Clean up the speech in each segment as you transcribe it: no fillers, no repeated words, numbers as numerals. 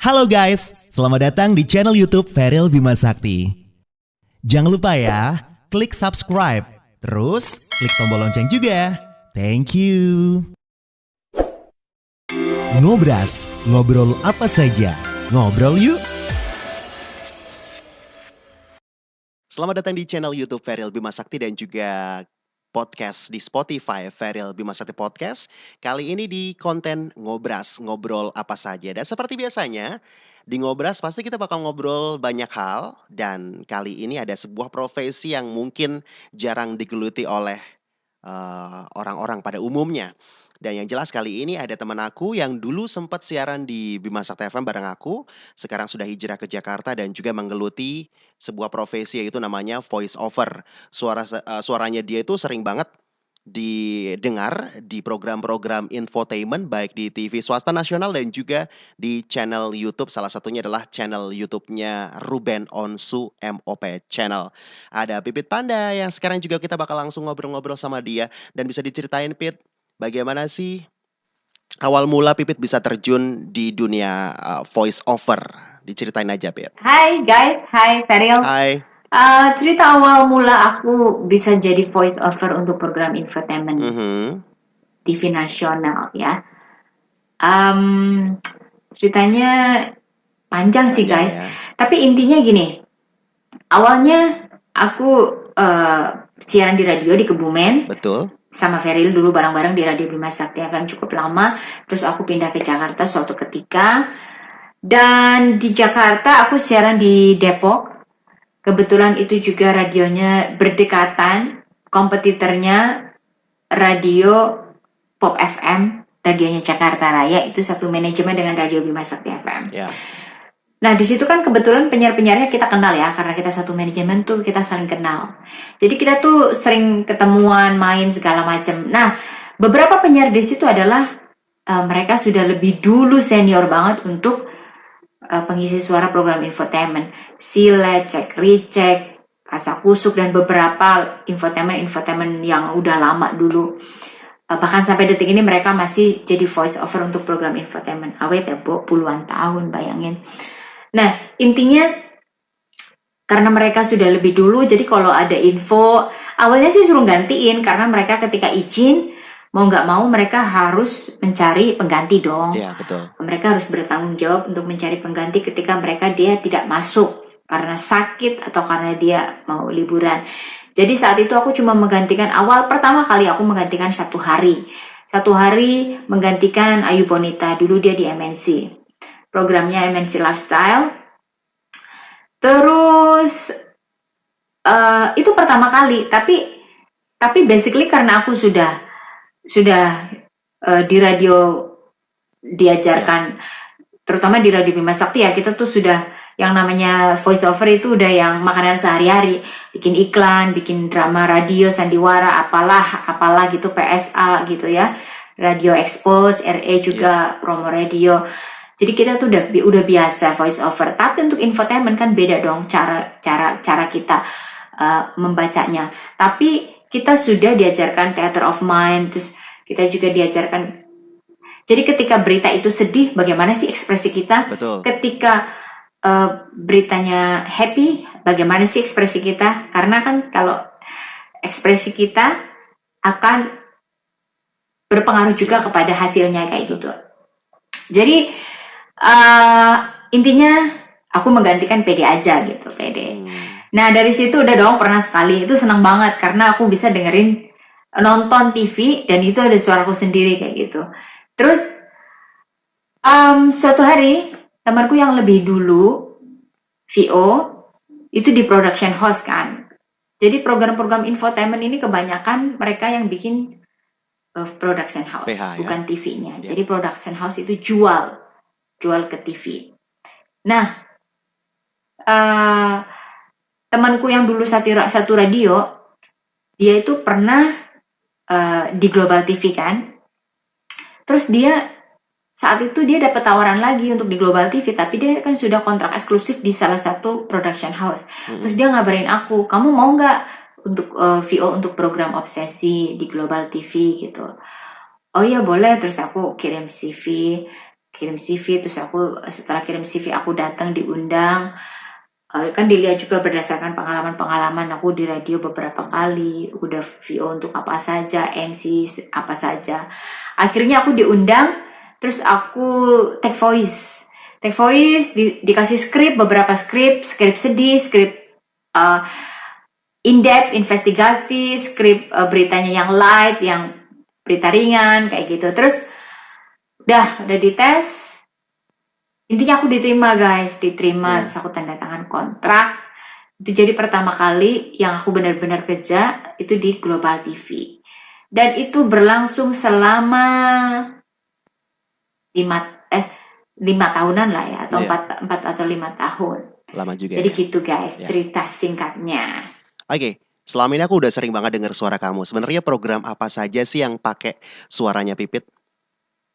Halo guys, selamat datang di channel YouTube Feril Bima Sakti. Jangan lupa ya, klik subscribe, terus klik tombol lonceng juga. Thank you. Ngobras, ngobrol apa saja. Ngobrol yuk. Selamat datang di channel YouTube Feril Bima Sakti dan juga podcast di Spotify Feril Bima Sakti Podcast. Kali ini di konten Ngobras, ngobrol apa saja. Dan seperti biasanya, di Ngobras pasti kita bakal ngobrol banyak hal. Dan kali ini ada sebuah profesi yang mungkin jarang digeluti oleh orang-orang pada umumnya. Dan yang jelas kali ini ada teman aku yang dulu sempat siaran di Bima Sakti FM bareng aku. Sekarang sudah hijrah ke Jakarta dan juga menggeluti sebuah profesi yaitu namanya voice over. Suaranya dia itu sering banget didengar di program-program infotainment baik di TV swasta nasional dan juga di channel YouTube. Salah satunya adalah channel YouTube-nya Ruben Onsu MOP Channel. Ada Pipit Panda yang sekarang juga kita bakal langsung ngobrol-ngobrol sama dia. Dan bisa diceritain Pit, bagaimana sih awal mula Pipit bisa terjun di dunia voice over? Diceritain aja Pit. Hai guys, hai Feril. Hai. Cerita awal mula aku bisa jadi voice over untuk program infotainment TV nasional ya. Ceritanya panjang sih guys. Ya. Tapi intinya gini, awalnya aku siaran di radio di Kebumen. Betul. Sama Feril dulu bareng-bareng di Radio Bima Sakti FM cukup lama. Terus aku pindah ke Jakarta suatu ketika. Dan di Jakarta aku siaran di Depok. Kebetulan itu juga radionya berdekatan, kompetitornya radio Pop FM, radionya Jakarta Raya, itu satu manajemen dengan Radio Bima Sakti FM. Ya. Nah di situ kan kebetulan penyiar-penyiarnya kita kenal ya, karena kita satu manajemen tuh kita saling kenal. Jadi kita tuh sering ketemuan, main segala macam. Nah beberapa penyiar di situ adalah mereka sudah lebih dulu senior banget untuk pengisi suara program infotainment, silet, cek recheck, kasakusuk dan beberapa infotainment yang udah lama dulu. Bahkan sampai detik ini mereka masih jadi voice over untuk program infotainment. Awet ya, puluhan tahun bayangin. Nah intinya karena mereka sudah lebih dulu, jadi kalau ada info awalnya sih suruh gantiin karena mereka ketika izin mau nggak mau mereka harus mencari pengganti dong. Iya, betul. Mereka harus bertanggung jawab untuk mencari pengganti ketika dia tidak masuk karena sakit atau karena dia mau liburan. Jadi saat itu aku cuma menggantikan pertama kali aku menggantikan 1 hari. 1 hari menggantikan Ayu Bonita, dulu dia di MNC. Programnya MNC Lifestyle. Terus itu pertama kali, tapi basically karena aku sudah di radio diajarkan, terutama di Radio Bima Sakti ya, kita tuh sudah yang namanya voice over itu udah yang makanan sehari-hari, bikin iklan, bikin drama radio, sandiwara, apalah gitu, PSA gitu ya, radio expose, RE juga promo radio. Jadi kita tuh udah biasa voice over. Tapi untuk infotainment kan beda dong cara kita membacanya. Tapi kita sudah diajarkan theater of mind, terus kita juga diajarkan. Jadi ketika berita itu sedih, bagaimana sih ekspresi kita? Betul. Ketika beritanya happy, bagaimana sih ekspresi kita? Karena kan kalau ekspresi kita akan berpengaruh juga kepada hasilnya kayak gitu. Jadi intinya aku menggantikan PD aja gitu, PD. Nah dari situ udah dong pernah sekali, itu senang banget karena aku bisa dengerin nonton TV dan itu ada suaraku sendiri kayak gitu. Terus suatu hari temanku yang lebih dulu VO itu di production house kan. Jadi program-program infotainment ini kebanyakan mereka yang bikin production house, PH, bukan TV-nya. Jadi production house itu jual ke TV. Nah temanku yang dulu satu radio, dia itu pernah di Global TV kan. Terus saat itu dia dapat tawaran lagi untuk di Global TV, tapi dia kan sudah kontrak eksklusif di salah satu production house. Terus dia ngabarin aku, kamu mau nggak untuk VO untuk program Obsesi di Global TV gitu. Oh iya boleh, terus aku kirim CV. kirim CV, terus aku setelah kirim CV aku datang diundang. Kan dilihat juga berdasarkan pengalaman-pengalaman aku di radio beberapa kali, udah VO untuk apa saja, MC apa saja. Akhirnya aku diundang, terus aku take voice. Take voice dikasih skrip, beberapa skrip sedih, skrip uh, in-depth investigasi, skrip beritanya yang light, yang berita ringan kayak gitu. Terus udah dites. Intinya aku diterima guys, diterima, Iya. terus aku tanda tangan kontrak. Itu jadi pertama kali yang aku benar-benar kerja itu di Global TV. Dan itu berlangsung selama 5 eh 5 tahunan lah ya, atau Iya, 4 atau 5 tahun. lama juga Jadi ya. gitu guys, Ya. cerita singkatnya. Oke, selama ini aku udah sering banget dengar suara kamu. Sebenarnya program apa saja sih yang pakai suaranya Pipit?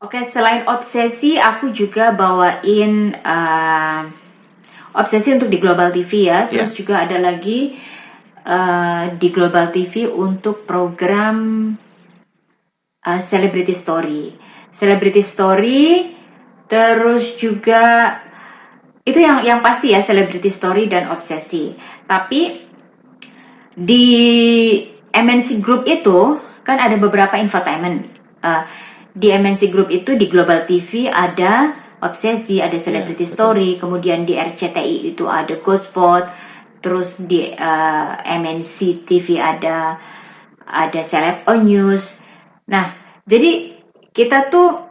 Oke, selain obsesi, aku juga bawain obsesi untuk di Global TV ya. Iya. Terus juga ada lagi di Global TV untuk program Celebrity Story. Celebrity Story, terus juga itu yang pasti ya, Celebrity Story dan Obsesi. Tapi di MNC Group itu kan ada beberapa infotainment. Di MNC Group itu di Global TV ada Obsesi, ada Iya, Celebrity betul. Story, kemudian di RCTI itu ada Ghost terus di MNC TV ada Celeb On News. Nah, jadi kita tuh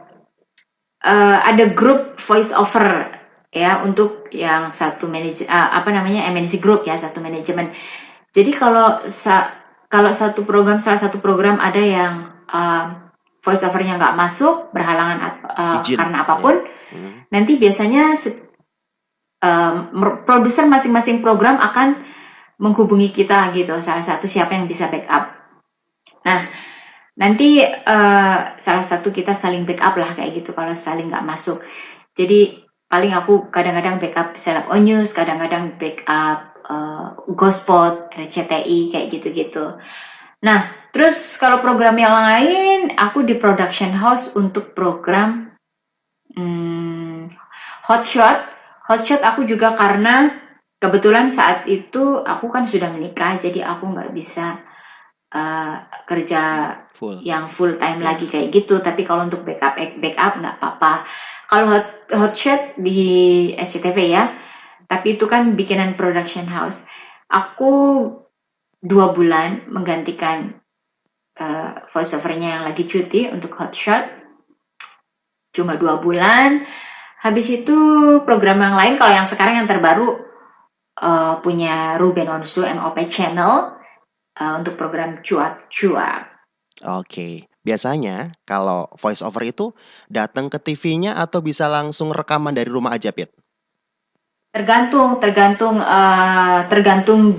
ada grup voice over ya untuk yang satu apa namanya MNC Group ya, satu manajemen. Jadi kalau salah satu program ada yang voice overnya nggak masuk berhalangan Izin. karena Iya. apapun, Hmm. nanti biasanya produser masing-masing program akan menghubungi kita gitu, salah satu siapa yang bisa backup. Nah, nanti salah satu kita saling backup lah kayak gitu kalau saling nggak masuk. Jadi paling aku kadang-kadang backup Celeb On News, kadang-kadang backup Ghospot, RCTI kayak gitu-gitu. Nah, terus kalau program yang lain, aku di production house untuk program Hotshot. Hotshot aku juga karena kebetulan saat itu aku kan sudah menikah, jadi aku nggak bisa kerja Full. yang full time Iya. lagi kayak gitu. Tapi kalau untuk backup nggak apa-apa. Kalau hotshot di SCTV ya, tapi itu kan bikinan production house. Aku 2 bulan menggantikan voice overnya yang lagi cuti untuk hotshot. Cuma 2 bulan. Habis itu program yang lain, kalau yang sekarang yang terbaru punya Ruben Onsu MOP Channel untuk program cuap-cuap. Oke. Biasanya kalau voice over itu datang ke TV-nya atau bisa langsung rekaman dari rumah aja, Pit? Tergantung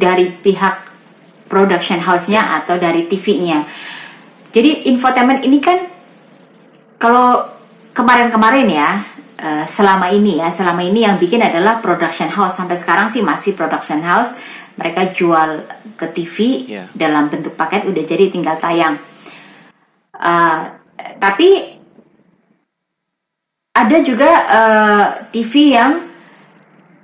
dari pihak production house-nya Ya. atau dari TV-nya. Jadi infotainment ini kan kalau kemarin-kemarin ya, selama ini yang bikin adalah production house. Sampai sekarang sih masih production house. Mereka jual ke TV Ya. dalam bentuk paket, udah jadi tinggal tayang. Tapi ada juga TV yang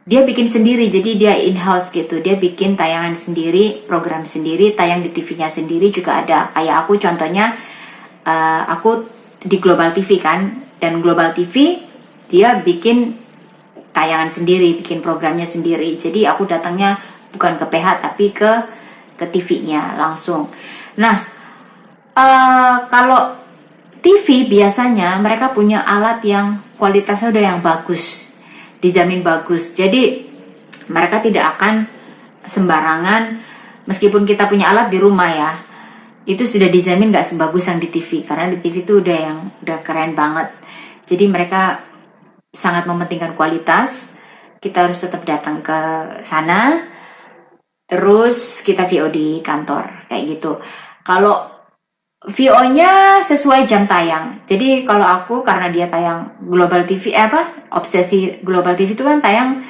dia bikin sendiri, jadi dia in-house gitu. Dia bikin tayangan sendiri, program sendiri, tayang di TV-nya sendiri juga ada. Kayak aku contohnya, aku di Global TV kan, dan Global TV dia bikin tayangan sendiri, bikin programnya sendiri. Jadi aku datangnya bukan ke PH tapi ke TV-nya langsung. Nah, kalau TV biasanya mereka punya alat yang kualitasnya udah yang bagus, dijamin bagus. Jadi mereka tidak akan sembarangan, meskipun kita punya alat di rumah ya, itu sudah dijamin nggak sebagus yang di TV, karena di TV itu udah keren banget. Jadi mereka sangat mementingkan kualitas. Kita harus tetap datang ke sana, terus kita VO di kantor kayak gitu. Kalau VO-nya sesuai jam tayang. Jadi kalau aku karena dia tayang Global TV Obsesi Global TV itu kan tayang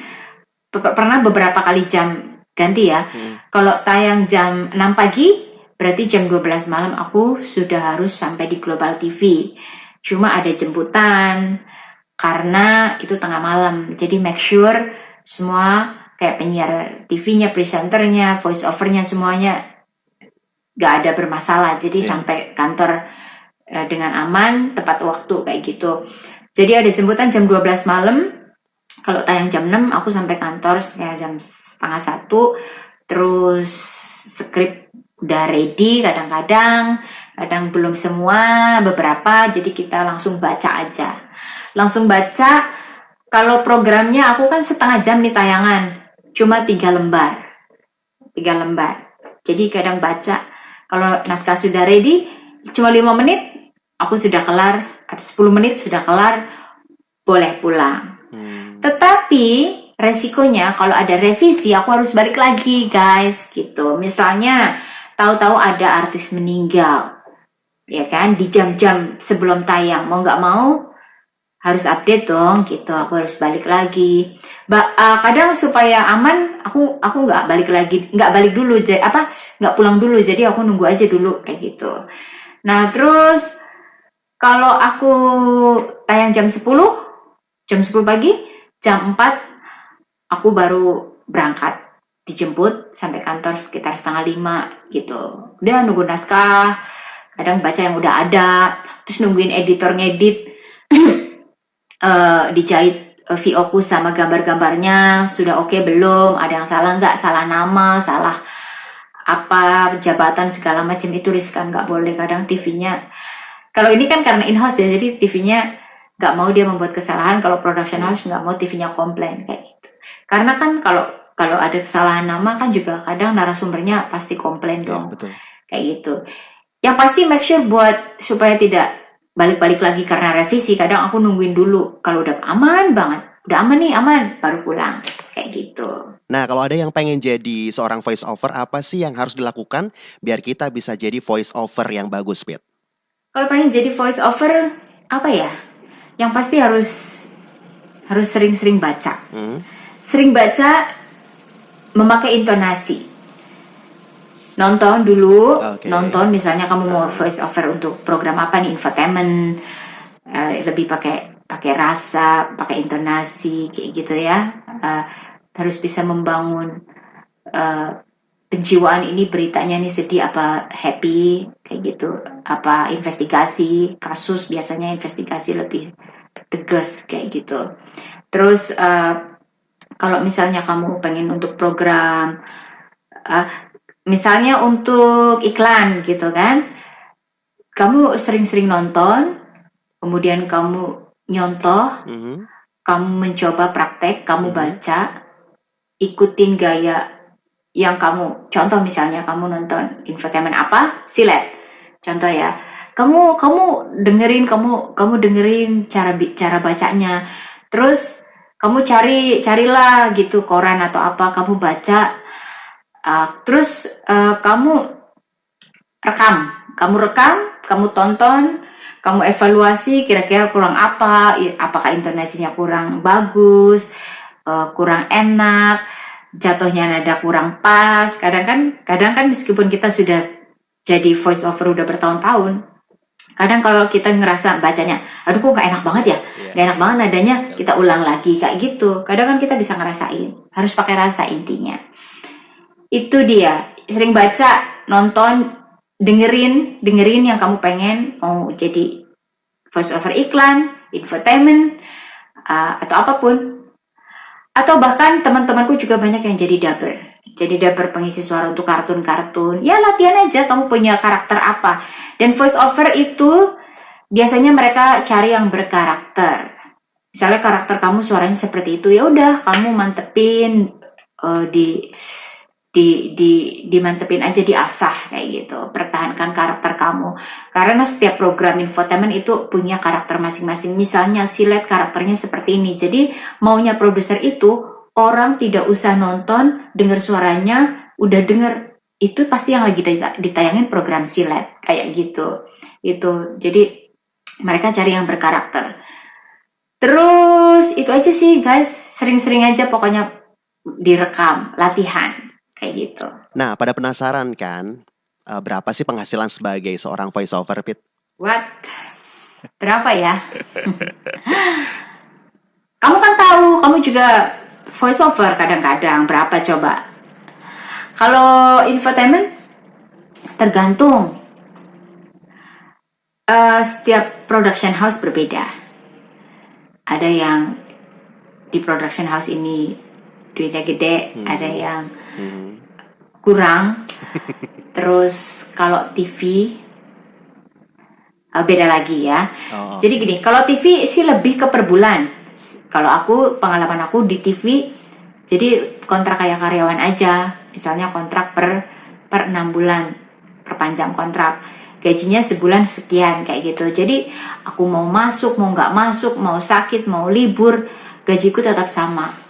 pernah beberapa kali jam ganti ya. Kalau tayang jam 6 pagi, berarti jam 12 malam aku sudah harus sampai di Global TV. Cuma ada jemputan, karena itu tengah malam. Jadi make sure semua kayak penyiar TV-nya, presenternya, voice over-nya semuanya nggak ada bermasalah. Jadi Iya. sampai kantor dengan aman, tepat waktu kayak gitu. Jadi ada jemputan jam 12 malam. Kalau tayang jam 6, aku sampai kantor kayak jam setengah 1. Terus skrip udah ready kadang-kadang, kadang belum semua, beberapa, jadi kita langsung baca aja. Langsung baca, kalau programnya aku kan setengah jam nih tayangan, cuma 3 lembar. 3 lembar. Jadi kadang baca, kalau naskah sudah ready, cuma 5 menit, aku sudah kelar, atau 10 menit sudah kelar, boleh pulang. Tetapi resikonya kalau ada revisi aku harus balik lagi guys gitu. Misalnya tahu-tahu ada artis meninggal, ya kan, di jam-jam sebelum tayang, mau nggak mau harus update dong gitu. Aku harus balik lagi. Kadang supaya aman aku nggak balik dulu, nggak pulang dulu, jadi aku nunggu aja dulu kayak gitu. Nah terus kalau aku tayang jam 10 pagi, jam 4 aku baru berangkat, dijemput sampai kantor sekitar setengah 5 gitu. Udah nunggu naskah, kadang baca yang udah ada, terus nungguin editor ngedit, dijahit VO ku sama gambar-gambarnya sudah oke belum, ada yang salah nggak, salah nama, salah apa jabatan segala macam, itu riskan, nggak boleh. Kadang TV-nya, kalau ini kan karena in-house ya, jadi TV-nya nggak mau dia membuat kesalahan. Kalau production house nggak mau TV-nya komplain kayak gitu. Karena kan kalau kalau ada kesalahan nama kan juga kadang narasumbernya pasti komplain Iya, dong, betul. kayak gitu. Yang pasti make sure buat supaya tidak balik-balik lagi karena revisi. Kadang aku nungguin dulu kalau udah aman banget, udah aman nih, aman, baru pulang kayak gitu. Nah, kalau ada yang pengen jadi seorang voice over, apa sih yang harus dilakukan biar kita bisa jadi voice over yang bagus, Pit? Kalau pengen jadi voice over, apa ya? Yang pasti harus sering-sering baca. Hmm. Sering baca, memakai intonasi. Nonton dulu, Oke. nonton misalnya kamu mau voice over untuk program apa nih, infotainment, lebih pakai pakai rasa, pakai intonasi kayak gitu ya. Harus bisa membangun penjiwaan, ini beritanya nih sedih apa happy kayak gitu, apa investigasi kasus, biasanya investigasi lebih tegas kayak gitu. Terus kalau misalnya kamu pengen untuk program, uh, misalnya untuk iklan gitu kan, kamu sering-sering nonton, kemudian kamu nyontoh, Mhm. kamu mencoba praktek, kamu Mhm. baca, ikutin gaya yang kamu, contoh misalnya kamu nonton infotainment apa, silet, contoh ya, kamu kamu kamu dengerin cara bacanya, terus kamu carilah gitu koran atau apa, kamu baca, terus kamu rekam, kamu tonton, kamu evaluasi kira-kira kurang apa, apakah intonasinya kurang bagus, kurang enak, jatuhnya nada kurang pas. Kadang kan meskipun kita sudah jadi voice over udah bertahun-tahun, kadang kalau kita ngerasa bacanya, aduh kok gak enak banget ya, Iya. gak enak banget nadanya, Ya, kita betul. ulang lagi kayak gitu. Kadang kan kita bisa ngerasain, harus pakai rasa intinya. Itu dia, sering baca, nonton, dengerin yang kamu pengen, mau jadi voice over iklan, infotainment, atau apapun. Atau bahkan teman-temanku juga banyak yang jadi dubber. Jadi dubber pengisi suara untuk kartun-kartun. Ya latihan aja kamu punya karakter apa. Dan voice over itu biasanya mereka cari yang berkarakter. Misalnya karakter kamu suaranya seperti itu, ya udah kamu mantepin, uh, di dimantepin aja, diasah kayak gitu, pertahankan karakter kamu, karena setiap program infotainment itu punya karakter masing-masing. Misalnya silet karakternya seperti ini, jadi maunya produser itu orang tidak usah nonton, dengar suaranya udah denger itu pasti yang lagi ditayangin program silet kayak gitu. Itu jadi mereka cari yang berkarakter. Terus itu aja sih guys, sering-sering aja pokoknya direkam, latihan kayak gitu. Nah, pada penasaran kan, berapa sih penghasilan sebagai seorang voice over, Pit? What? Berapa ya? Kamu kan tahu, kamu juga voice over kadang-kadang. Berapa coba? Kalau infotainment tergantung. Setiap production house berbeda. Ada yang di production house ini duitnya gede, ada yang kurang. Terus kalau TV beda lagi ya. Oh, Jadi gini, kalau TV sih lebih ke per bulan. Kalau aku, pengalaman aku di TV, jadi kontrak kayak karyawan aja. Misalnya kontrak per 6 bulan, perpanjang kontrak. Gajinya sebulan sekian kayak gitu. Jadi aku mau masuk, mau nggak masuk, mau sakit, mau libur, gajiku tetap sama.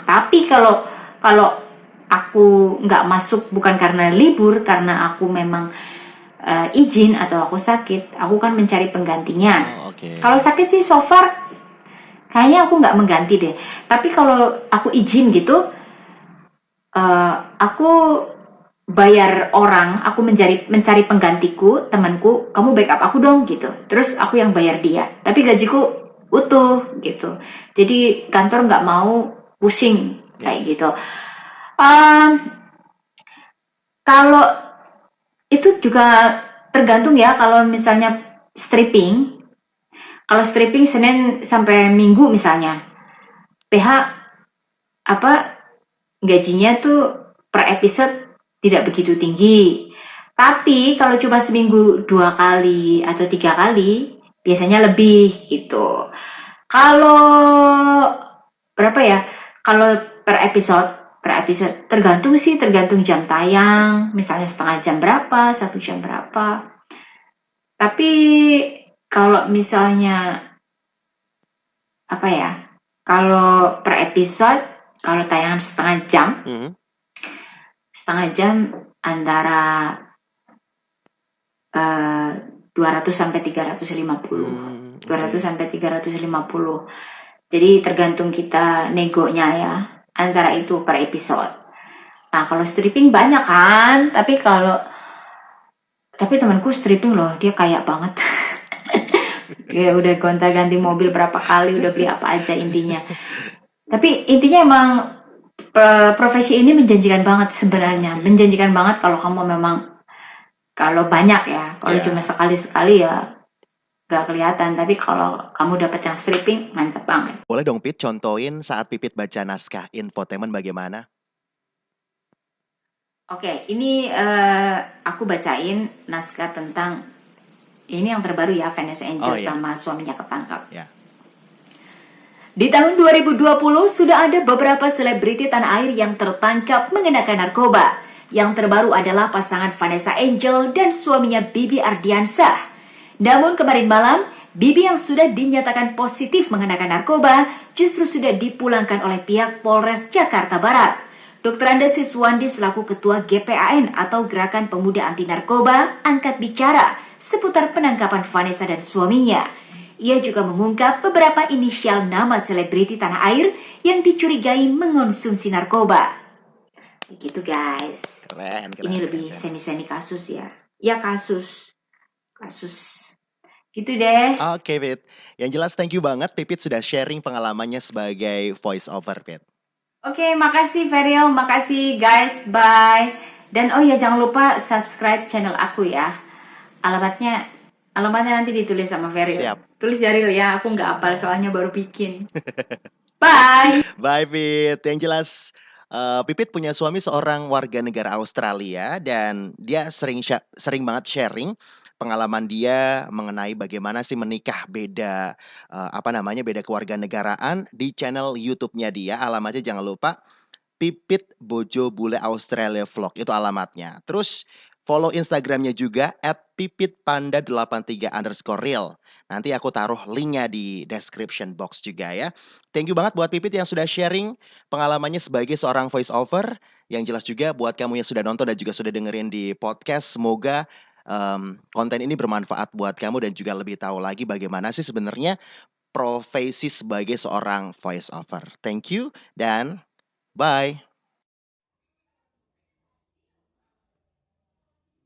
Tapi kalau kalau aku nggak masuk bukan karena libur, karena aku memang izin atau aku sakit, aku kan mencari penggantinya. oh, oke. Kalau sakit sih so far kayaknya aku nggak mengganti deh. Tapi kalau aku izin gitu, aku bayar orang, aku mencari penggantiku, temanku, kamu backup aku dong gitu. Terus aku yang bayar dia. Tapi gajiku utuh gitu. Jadi kantor nggak mau pusing Ya. kayak gitu. Um, Kalau itu juga tergantung ya. Kalau misalnya stripping, kalau stripping Senin sampai Minggu misalnya, PH apa gajinya tuh per episode tidak begitu tinggi. Tapi kalau cuma seminggu 2 kali atau 3 kali, biasanya lebih gitu. Kalau berapa ya? Kalau per episode tergantung sih, tergantung jam tayang. Misalnya setengah jam berapa, 1 jam berapa. Tapi kalau misalnya apa ya? Kalau per episode, kalau tayangan setengah jam antara 200 sampai 350. 200 Oke. sampai 350. Jadi tergantung kita negonya ya, antara itu per episode. Nah, kalau stripping banyak kan, tapi temanku stripping loh, dia kaya banget. Ya udah gonta-ganti mobil berapa kali, udah beli apa aja intinya. Tapi intinya emang profesi ini menjanjikan banget sebenarnya. Menjanjikan banget kalau kamu memang kalau banyak ya. Kalau cuma Ya. sekali-sekali ya gak kelihatan. Tapi kalau kamu dapat yang stripping, mantep banget. Boleh dong Pit contohin saat Pipit baca naskah infotainment bagaimana? Oke, ini aku bacain naskah tentang ini yang terbaru ya, Vanessa Oh Angel ya, sama suaminya ketangkap. ya. Di tahun 2020 sudah ada beberapa selebriti tanah air yang tertangkap mengenakan narkoba. Yang terbaru adalah pasangan Vanessa Angel dan suaminya Bibi Ardiansah. Namun kemarin malam, Bibi yang sudah dinyatakan positif mengenakan narkoba justru sudah dipulangkan oleh pihak Polres Jakarta Barat. Dr. Andes Siswandi selaku Ketua GPAN atau Gerakan Pemuda Anti Narkoba angkat bicara seputar penangkapan Vanessa dan suaminya. Ia juga mengungkap beberapa inisial nama selebriti tanah air yang dicurigai mengonsumsi narkoba. Begitu guys. Keren, Ini keren, keren, lebih keren. semi-semi kasus ya. Ya kasus. Kasus. Gitu deh. Oke, Pit. Yang jelas thank you banget Pipit sudah sharing pengalamannya sebagai voice over, Pit. Oke, makasih Veriel, makasih guys, bye. Dan oh ya jangan lupa subscribe channel aku ya. Alamatnya alamatnya nanti ditulis sama Veriel. Siap, Tulis Veriel ya, aku siap nggak hafal dong. soalnya baru bikin. Bye. Bye, Pit. Yang jelas, Pipit punya suami seorang warga negara Australia dan dia sering banget sharing pengalaman dia mengenai bagaimana sih menikah beda beda kewarganegaraan di channel YouTube-nya dia. Alamatnya jangan lupa Pipit Bojo Bule Australia Vlog itu alamatnya. Terus follow Instagramnya juga @pipitpanda83_real. Nanti aku taruh linknya di description box juga ya. Thank you banget buat Pipit yang sudah sharing pengalamannya sebagai seorang voice over. Yang jelas juga buat kamu yang sudah nonton dan juga sudah dengerin di podcast. Semoga konten ini bermanfaat buat kamu dan juga lebih tahu lagi bagaimana sih sebenarnya profesi sebagai seorang voice over. Thank you dan bye.